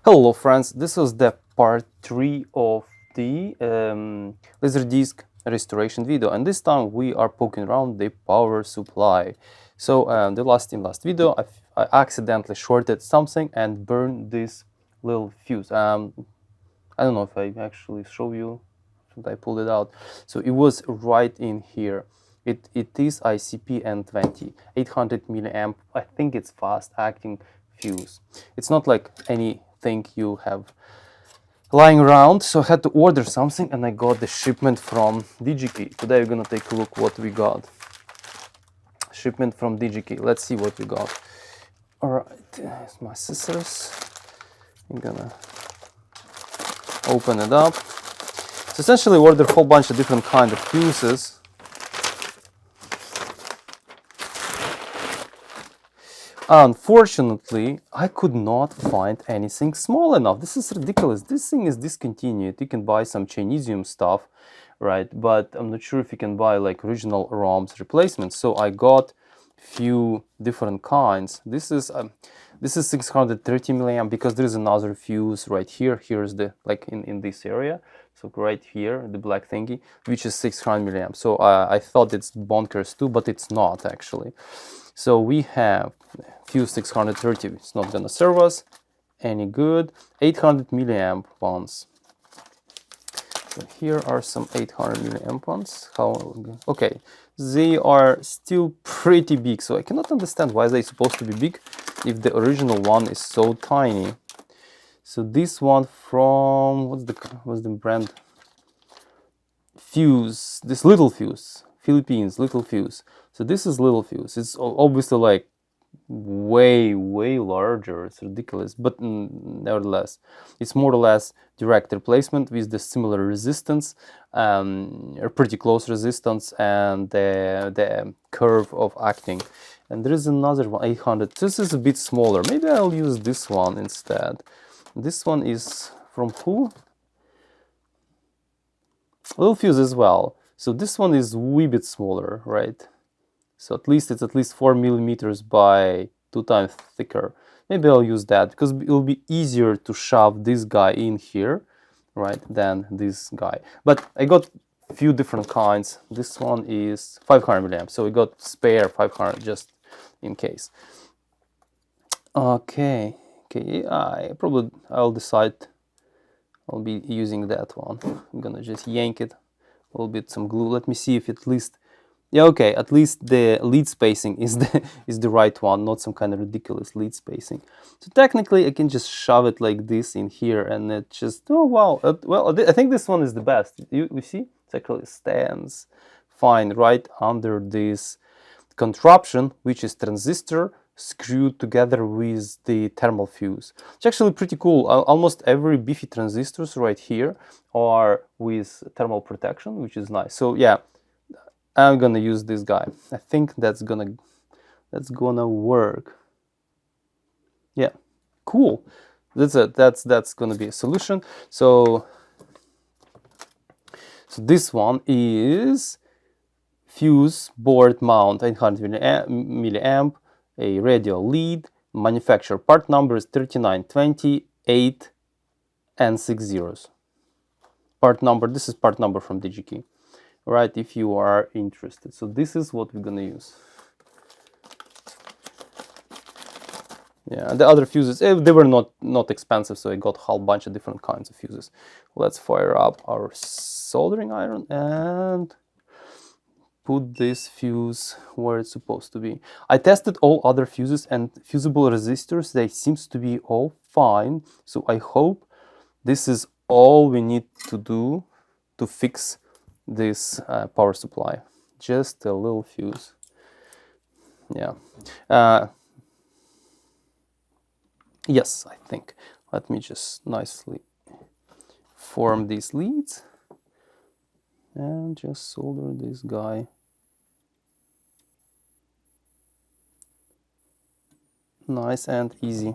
Hello friends, this is the part 3 of the LaserDisc restoration video, and this time we are poking around the power supply. So in last video I accidentally shorted something and burned this little fuse. I don't know if I actually show you, should I pull it out? So it was right in here. It is ICP N20 800 milliamp. I think it's fast acting fuse. It's not like anything you have lying around, so I had to order something, and I got the shipment from DigiKey. Today we're gonna take a look what we got. Shipment from DigiKey. Let's see what we got. All right, here's my scissors. I'm gonna open it up. So essentially ordered a whole bunch of different kind of fuses. Unfortunately, I could not find anything small enough. This is ridiculous. This thing is discontinued. You can buy some Chinesium stuff, right? But I'm not sure if you can buy like original ROMs replacements. So I got few different kinds. This is 630 milliamp because there is another fuse right here. Here's the like in this area. So right here, the black thingy, which is 600 milliamp. So I thought it's bonkers too, but it's not actually. So we have fuse 630, it's not gonna serve us any good. 800 milliamp ones. So here are some 800 milliamp ones. Okay, they are still pretty big, so I cannot understand why they're supposed to be big if the original one is so tiny. So this one from what's the brand? Fuse, this little fuse, Philippines little fuse. So this is little fuse. It's obviously like way larger. It's ridiculous, but nevertheless it's more or less direct replacement with the similar resistance, or pretty close resistance, and the curve of acting. And there is another one, 800. This is a bit smaller. Maybe I'll use this one instead. This one is from who? Little fuse as well. So this one is a wee bit smaller, right? So at least it's at least 4 millimeters by 2 times thicker. Maybe I'll use that because it will be easier to shove this guy in here, right, than this guy. But I got a few different kinds. This one is 500 milliamps, so we got spare 500 just in case. Okay, I'll decide I'll be using that one. I'm gonna just yank it a little bit, some glue. Let me see if at least, yeah, okay, at least the lead spacing is the right one, not some kind of ridiculous lead spacing. So technically I can just shove it like this in here, and it just, oh wow, well, I think this one is the best. You see, it actually stands fine right under this contraption, which is transistor screwed together with the thermal fuse. It's actually pretty cool. Almost every beefy transistors right here are with thermal protection, which is nice. So yeah, I'm gonna use this guy. I think that's gonna work. Yeah, cool. That's gonna be a solution. So this one is fuse board mount 800 milliamp, a radial lead. Manufacturer part number is 3928 and 6 zeros. Part number, this is part number from DigiKey, right, if you are interested. So this is what we're gonna use. Yeah, the other fuses, they were not expensive, so I got a whole bunch of different kinds of fuses. Let's fire up our soldering iron and put this fuse where it's supposed to be. I tested all other fuses and fusible resistors. They seems to be all fine. So I hope this is all we need to do to fix this power supply. Just a little fuse. Yeah. Yes, I think. Let me just nicely form these leads and just solder this guy. Nice and easy.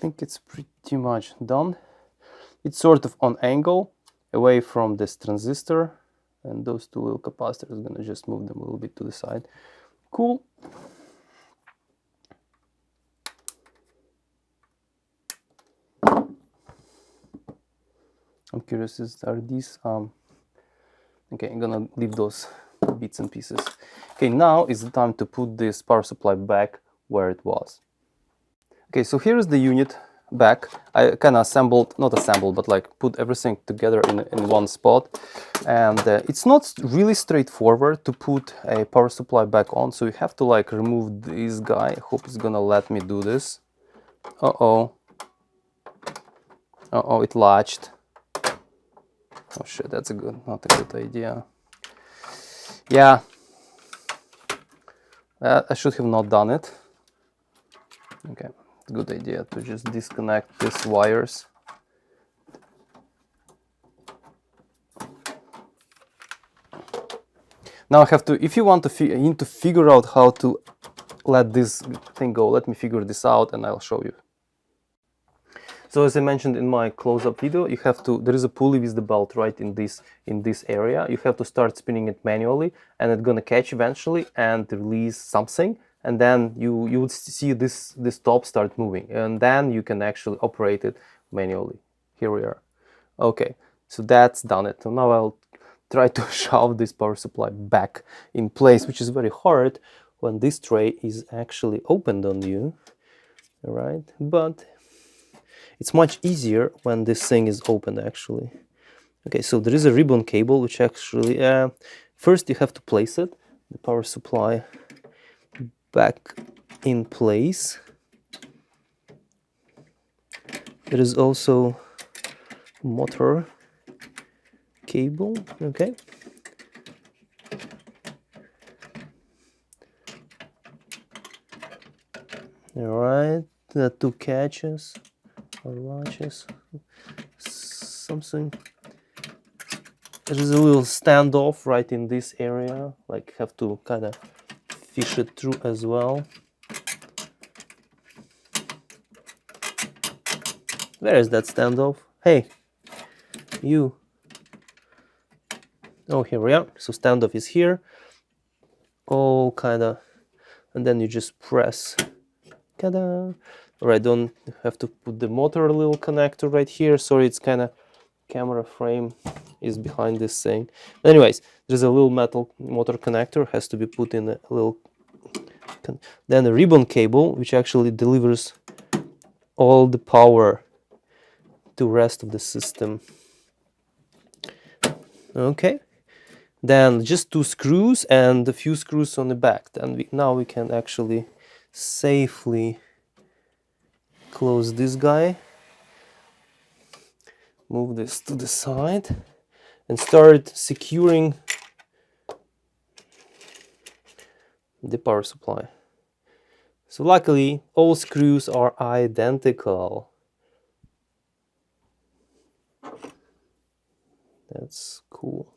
think it's pretty much done. It's sort of on angle away from this transistor, and those two little capacitors, I'm gonna just move them a little bit to the side. Cool. I'm curious, are these okay, I'm gonna leave those bits and pieces. Okay, now is the time to put this power supply back where it was. Okay, so here is the unit back. I kind of assembled, not assembled, but like put everything together in one spot. And it's not really straightforward to put a power supply back on, so you have to like remove this guy. I hope it's gonna let me do this. Uh-oh. Uh-oh, it latched. Oh shit, that's not a good idea. Yeah, I should have not done it. Okay, good idea to just disconnect these wires. Now I have to, if you want to need to figure out how to let this thing go, let me figure this out and I'll show you. So as I mentioned in my close-up video, you have to, there is a pulley with the belt right in this area. You have to start spinning it manually, and it's gonna catch eventually and release something, and then you would see this top start moving, and then you can actually operate it manually. Here we are. Okay, so that's done it. So now I'll try to shove this power supply back in place, which is very hard when this tray is actually opened on you. All right, but it's much easier when this thing is open actually. Okay, so there is a ribbon cable which actually, first you have to place it, the power supply back in place. There is also motor cable, okay. All right, the two catches. Or latches, something. There is a little standoff right in this area, like have to kind of fish it through as well. Where is that standoff? Hey, you. Oh, here we are. So standoff is here. All kind of, and then you just press. Ta-da! Alright, don't have to put the motor little connector right here. Sorry, it's kind of camera frame is behind this thing. But anyways, there's a little metal motor connector, has to be put in a little. Then a ribbon cable, which actually delivers all the power to rest of the system. Okay. Then just two screws and a few screws on the back. Then now we can actually safely close this guy, move this to the side, and start securing the power supply. So luckily, all screws are identical. That's cool.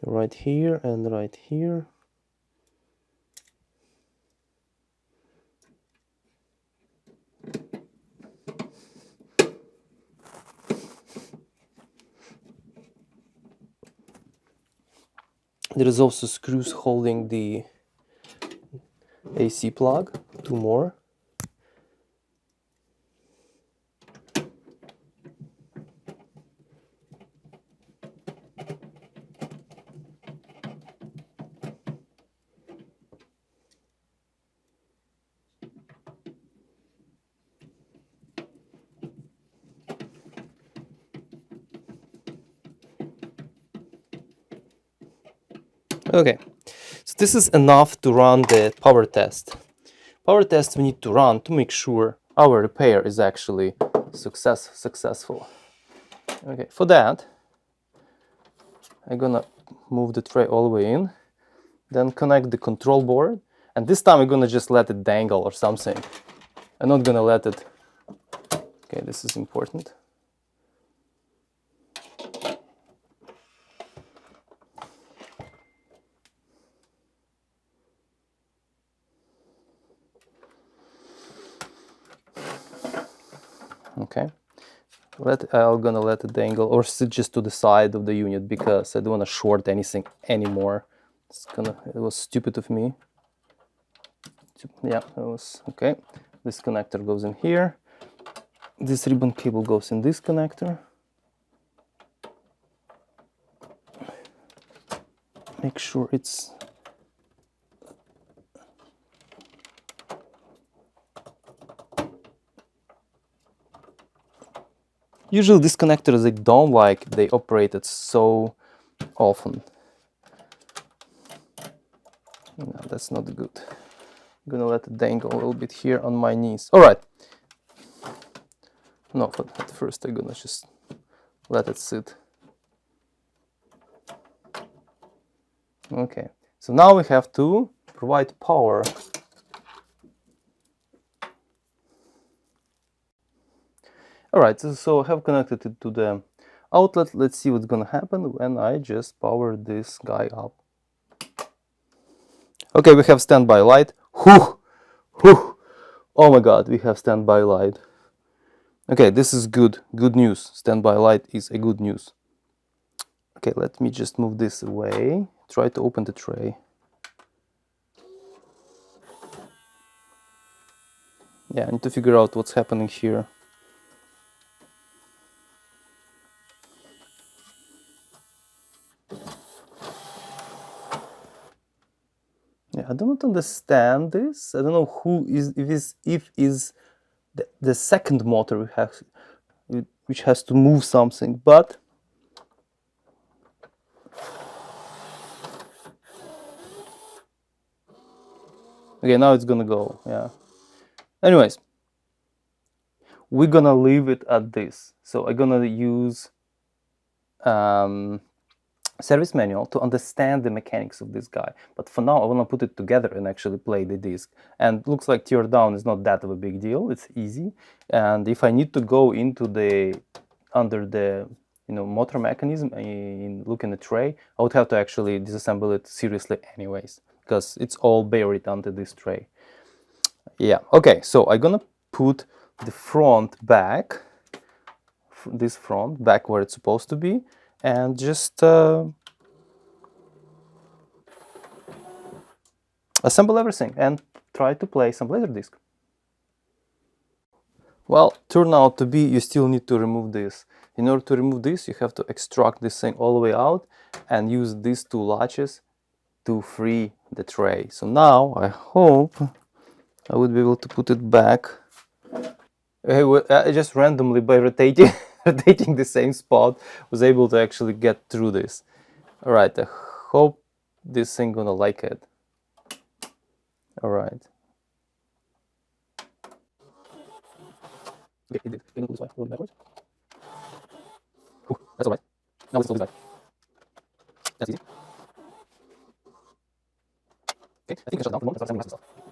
Right here and right here. There is also screws holding the AC plug, two more. Okay, so this is enough to run the power test. Power test we need to run to make sure our repair is actually successful. Okay, for that, I'm gonna move the tray all the way in, then connect the control board, and this time I'm gonna just let it dangle or something. I'm not gonna let it Okay, this is important. Okay, I'm gonna let it dangle or sit just to the side of the unit because I don't want to short anything anymore. It was stupid of me. Yeah, it was okay. This connector goes in here. This ribbon cable goes in this connector. Make sure it's usually these connectors I don't like, they operate it so often. No, that's not good. I'm gonna let it dangle a little bit here on my knees. All right. No, but at first I'm gonna just let it sit. Okay, so now we have to provide power. All right, so I have connected it to the outlet. Let's see what's gonna happen when I just power this guy up. Okay, we have standby light. Whew, whew. Oh my God, we have standby light. Okay, this is good news. Standby light is a good news. Okay, let me just move this away. Try to open the tray. Yeah, I need to figure out what's happening here. Yeah, I don't understand this. I don't know who is if is the second motor we have, which has to move something, but okay, now it's gonna go. Yeah. Anyways, we're gonna leave it at this. So I'm gonna use service manual to understand the mechanics of this guy. But for now, I want to put it together and actually play the disc. And looks like tear down is not that of a big deal. It's easy. And if I need to go into the under the motor mechanism and look in the tray, I would have to actually disassemble it seriously anyways, because it's all buried under this tray. Yeah. Okay. So I'm gonna put the front back, this front back where it's supposed to be, and just assemble everything and try to play some LaserDisc. Well, turned out to be you still need to remove this. In order to remove this, you have to extract this thing all the way out and use these two latches to free the tray. So now I hope I would be able to put it back. I just randomly by rotating rotating the same spot was able to actually get through this. All right, I hope this thing gonna like it. All right. Okay, it did. Can you move this way a little backwards? Ooh, that's all right. Now let's go this way. That's easy. Okay, I think I shut down for a moment and start assembling the rest of the stuff.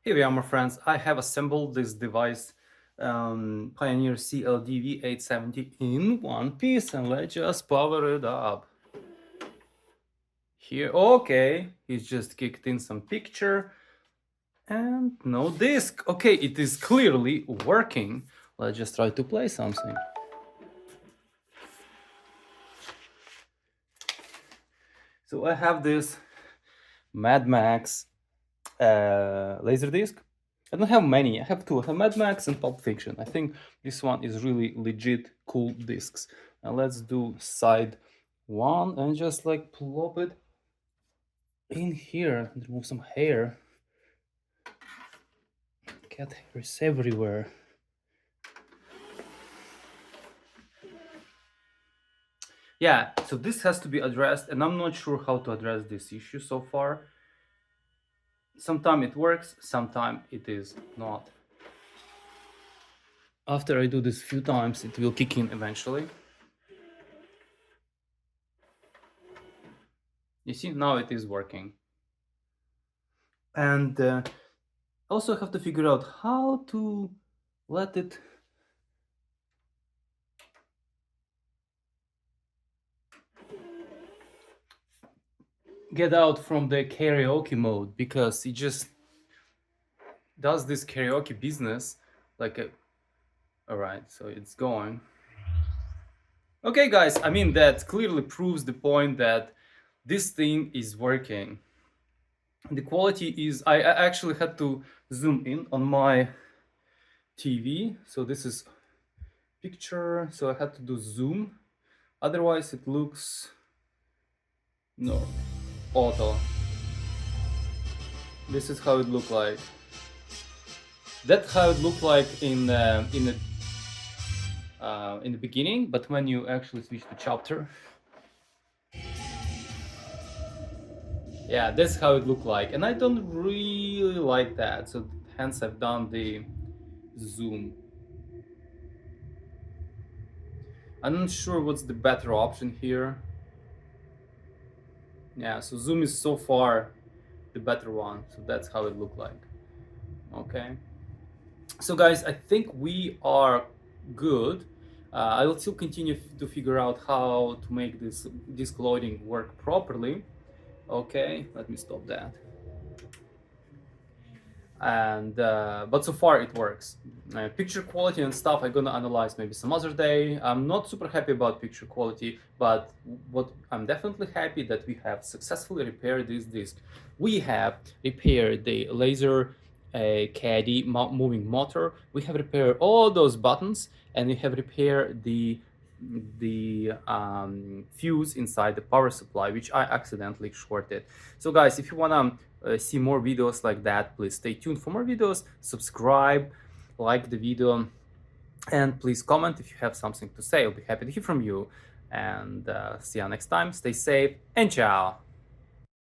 Here we are, my friends. I have assembled this device, Pioneer CLD-V870 in one piece, and let's just power it up. Here, okay, he's just kicked in some picture and no disc. Okay, it is clearly working. Let's just try to play something. So I have this Mad Max LaserDisc. I don't have many. I have two. I have Mad Max and Pulp Fiction. I think this one is really legit cool discs. Now let's do side one and just like plop it in here and remove some hair. Cat hair is everywhere. Yeah, so this has to be addressed, and I'm not sure how to address this issue so far. Sometimes it works, sometimes it is not. After I do this few times, it will kick in eventually. You see, now it is working. And also have to figure out how to let it get out from the karaoke mode, because it just does this karaoke business like a... All right, so it's going. Okay, guys, I mean, that clearly proves the point that this thing is working. The quality is... I actually had to zoom in on my TV. So this is picture, so I had to do zoom. Otherwise it looks... No, auto. This is how it looked like. That's how it looked like in the beginning, but when you actually switch to chapter, yeah, that's how it looked like, and I don't really like that. So hence I've done the zoom. I'm not sure what's the better option here. Yeah, so zoom is so far the better one. So that's how it looked like. Okay. So guys, I think we are good. I will still continue to figure out how to make this disk loading work properly. Okay, let me stop that. And but so far it works. Picture quality and stuff I'm gonna analyze maybe some other day. I'm not super happy about picture quality, but what I'm definitely happy that we have successfully repaired this disk. We have repaired the laser caddy moving motor. We have repaired all those buttons, and we have repaired the fuse inside the power supply, which I accidentally shorted. So guys, if you wanna see more videos like that, please stay tuned for more videos, subscribe, like the video, and please comment if you have something to say. I'll be happy to hear from you, and see you next time. Stay safe and ciao.